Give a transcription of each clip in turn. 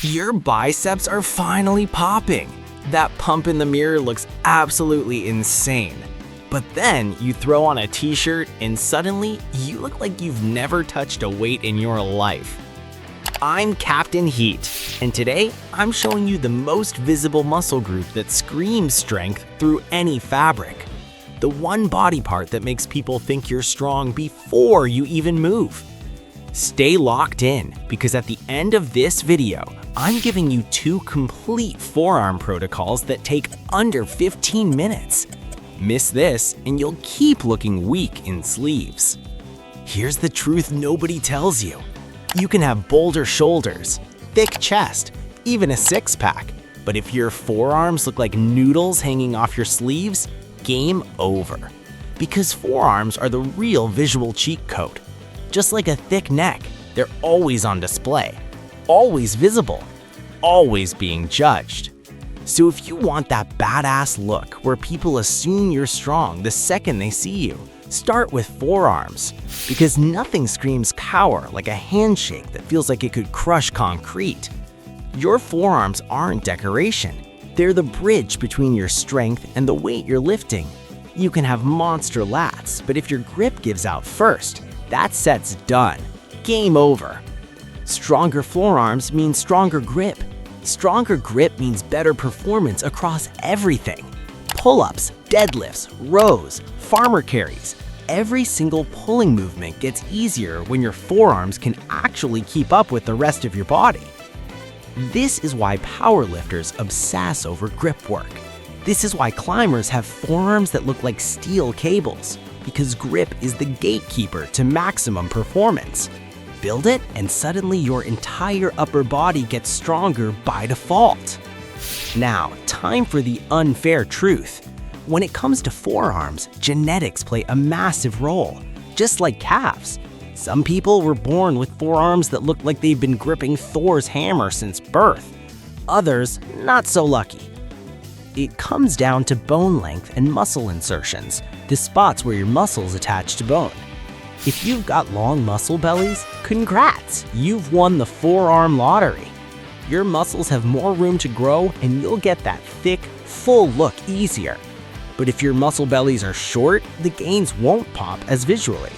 Your biceps are finally popping. That pump in the mirror looks absolutely insane. But then you throw on a t-shirt and suddenly you look like you've never touched a weight in your life. I'm Captain HIIT, and today I'm showing you the most visible muscle group that screams strength through any fabric. The one body part that makes people think you're strong before you even move. Stay locked in, because at the end of this video, I'm giving you 2 complete forearm protocols that take under 15 minutes. Miss this and you'll keep looking weak in sleeves. Here's the truth nobody tells you. You can have bolder shoulders, thick chest, even a six-pack, but if your forearms look like noodles hanging off your sleeves, game over. Because forearms are the real visual cheat code. Just like a thick neck, they're always on display, always visible, always being judged. So if you want that badass look where people assume you're strong the second they see you, start with forearms, because nothing screams power like a handshake that feels like it could crush concrete. Your forearms aren't decoration. They're the bridge between your strength and the weight you're lifting. You can have monster lats, but if your grip gives out first, that set's done. Game over. Stronger forearms means stronger grip. Stronger grip means better performance across everything. Pull-ups, deadlifts, rows, farmer carries. Every single pulling movement gets easier when your forearms can actually keep up with the rest of your body. This is why powerlifters obsess over grip work. This is why climbers have forearms that look like steel cables, because grip is the gatekeeper to maximum performance. Build it, and suddenly your entire upper body gets stronger by default. Now, time for the unfair truth. When it comes to forearms, genetics play a massive role, just like calves. Some people were born with forearms that look like they've been gripping Thor's hammer since birth. Others, not so lucky. It comes down to bone length and muscle insertions, the spots where your muscles attach to bone. If you've got long muscle bellies, congrats, you've won the forearm lottery. Your muscles have more room to grow and you'll get that thick, full look easier. But if your muscle bellies are short, the gains won't pop as visually.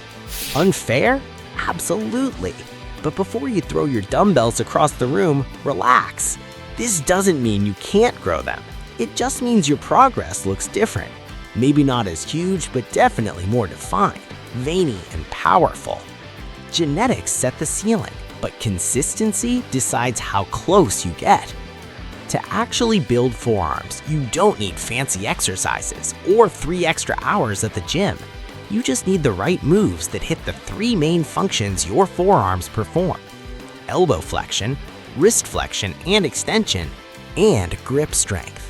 Unfair? Absolutely. But before you throw your dumbbells across the room, relax. This doesn't mean you can't grow them. It just means your progress looks different. Maybe not as huge, but definitely more defined, veiny, and powerful. Genetics set the ceiling, but consistency decides how close you get. To actually build forearms, you don't need fancy exercises or 3 extra hours at the gym. You just need the right moves that hit the 3 main functions your forearms perform: elbow flexion, wrist flexion and extension, and grip strength.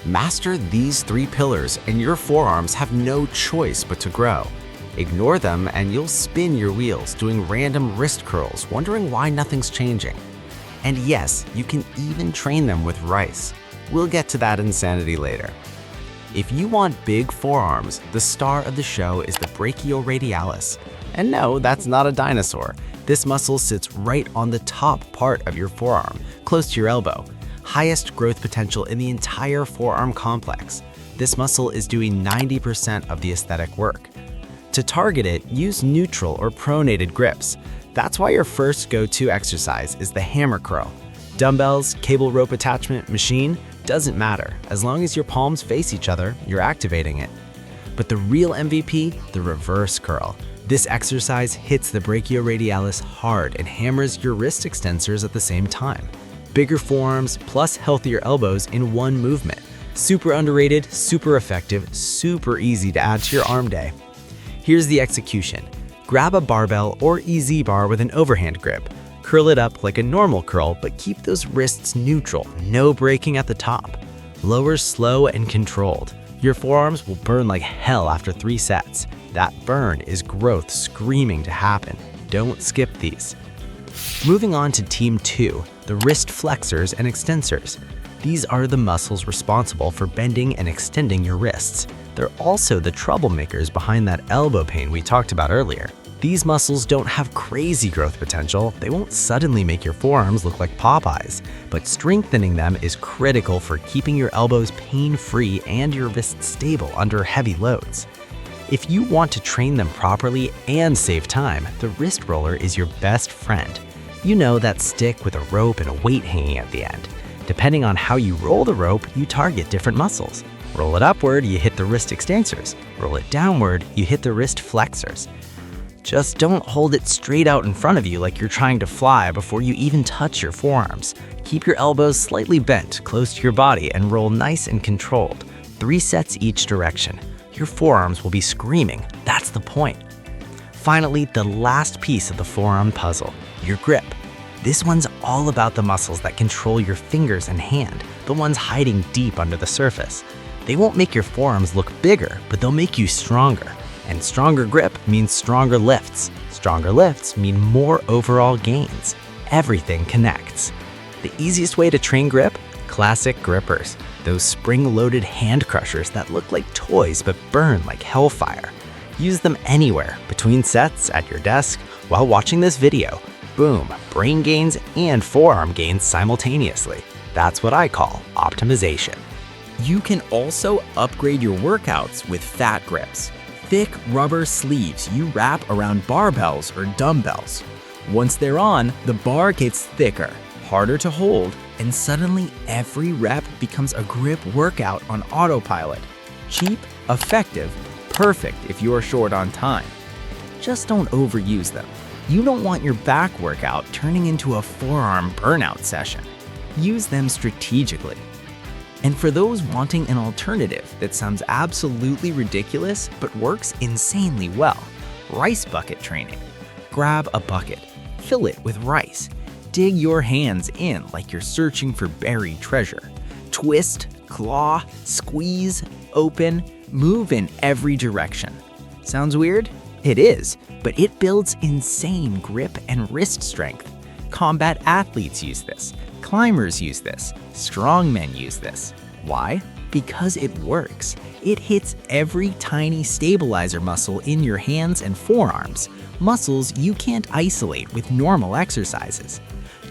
Master these 3 pillars and your forearms have no choice but to grow. Ignore them and you'll spin your wheels doing random wrist curls, wondering why nothing's changing. And yes, you can even train them with rice. We'll get to that insanity later. If you want big forearms, the star of the show is the brachioradialis. And no, that's not a dinosaur. This muscle sits right on the top part of your forearm, close to your elbow. Highest growth potential in the entire forearm complex. This muscle is doing 90% of the aesthetic work. To target it, use neutral or pronated grips. That's why your first go-to exercise is the hammer curl. Dumbbells, cable rope attachment, machine, doesn't matter. As long as your palms face each other, you're activating it. But the real MVP, the reverse curl. This exercise hits the brachioradialis hard and hammers your wrist extensors at the same time. Bigger forearms plus healthier elbows in one movement. Super underrated, super effective, super easy to add to your arm day. Here's the execution. Grab a barbell or EZ bar with an overhand grip. Curl it up like a normal curl, but keep those wrists neutral, no braking at the top. Lower slow and controlled. Your forearms will burn like hell after 3 sets. That burn is growth screaming to happen. Don't skip these. Moving on to Team 2, the wrist flexors and extensors. These are the muscles responsible for bending and extending your wrists. They're also the troublemakers behind that elbow pain we talked about earlier. These muscles don't have crazy growth potential. They won't suddenly make your forearms look like Popeyes, but strengthening them is critical for keeping your elbows pain-free and your wrists stable under heavy loads. If you want to train them properly and save time, the wrist roller is your best friend. You know, that stick with a rope and a weight hanging at the end. Depending on how you roll the rope, you target different muscles. Roll it upward, you hit the wrist extensors. Roll it downward, you hit the wrist flexors. Just don't hold it straight out in front of you like you're trying to fly before you even touch your forearms. Keep your elbows slightly bent close to your body and roll nice and controlled. 3 sets each direction. Your forearms will be screaming. That's the point. Finally, the last piece of the forearm puzzle, your grip. This one's all about the muscles that control your fingers and hand, the ones hiding deep under the surface. They won't make your forearms look bigger, but they'll make you stronger. And stronger grip means stronger lifts. Stronger lifts mean more overall gains. Everything connects. The easiest way to train grip? Classic grippers. Those spring-loaded hand crushers that look like toys but burn like hellfire. Use them anywhere, between sets, at your desk, while watching this video. Boom, brain gains and forearm gains simultaneously. That's what I call optimization. You can also upgrade your workouts with fat grips. Thick rubber sleeves you wrap around barbells or dumbbells. Once they're on, the bar gets thicker, harder to hold, and suddenly every rep becomes a grip workout on autopilot. Cheap, effective, perfect if you're short on time. Just don't overuse them. You don't want your back workout turning into a forearm burnout session. Use them strategically. And for those wanting an alternative that sounds absolutely ridiculous but works insanely well, rice bucket training. Grab a bucket, fill it with rice. Dig your hands in like you're searching for buried treasure. Twist, claw, squeeze, open, move in every direction. Sounds weird? It is, but it builds insane grip and wrist strength. Combat athletes use this. Climbers use this. Strongmen use this. Why? Because it works. It hits every tiny stabilizer muscle in your hands and forearms, muscles you can't isolate with normal exercises.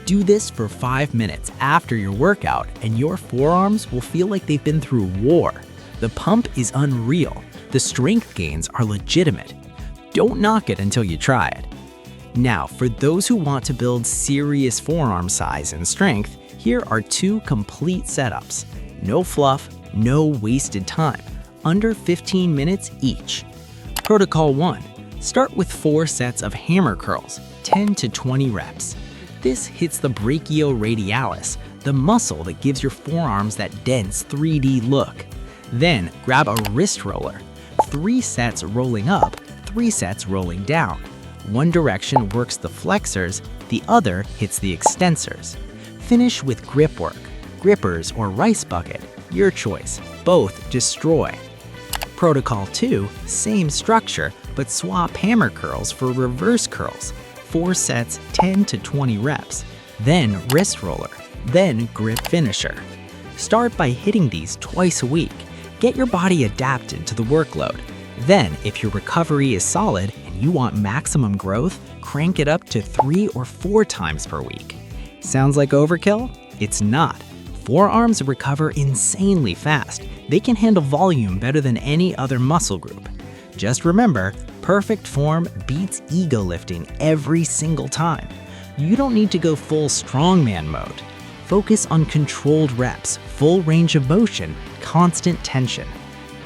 Do this for 5 minutes after your workout and your forearms will feel like they've been through war. The pump is unreal. The strength gains are legitimate. Don't knock it until you try it. Now, for those who want to build serious forearm size and strength, here are 2 complete setups. No fluff, no wasted time. Under 15 minutes each. Protocol 1. Start with 4 sets of hammer curls, 10 to 20 reps. This hits the brachioradialis, the muscle that gives your forearms that dense 3D look. Then grab a wrist roller. 3 sets rolling up, 3 sets rolling down. One direction works the flexors, the other hits the extensors. Finish with grip work. Grippers or rice bucket, your choice. Both destroy. Protocol 2, same structure, but swap hammer curls for reverse curls. 4 sets, 10 to 20 reps. Then wrist roller, then grip finisher. Start by hitting these twice a week. Get your body adapted to the workload. Then, if your recovery is solid and you want maximum growth, crank it up to 3 or 4 times per week. Sounds like overkill? It's not. Forearms recover insanely fast. They can handle volume better than any other muscle group. Just remember, perfect form beats ego lifting every single time. You don't need to go full strongman mode. Focus on controlled reps, full range of motion, constant tension.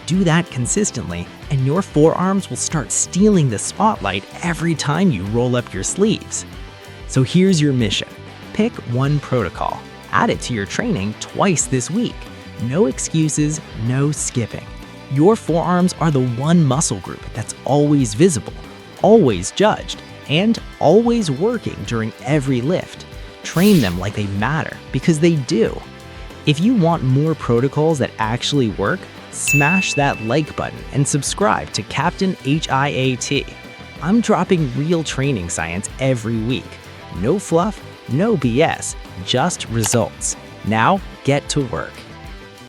Do that consistently, and your forearms will start stealing the spotlight every time you roll up your sleeves. So here's your mission. Pick one protocol. Add it to your training twice this week. No excuses, no skipping. Your forearms are the one muscle group that's always visible, always judged, and always working during every lift. Train them like they matter, because they do. If you want more protocols that actually work, smash that like button and subscribe to Captain HIIT. I'm dropping real training science every week. No fluff, no BS, just results. Now, get to work.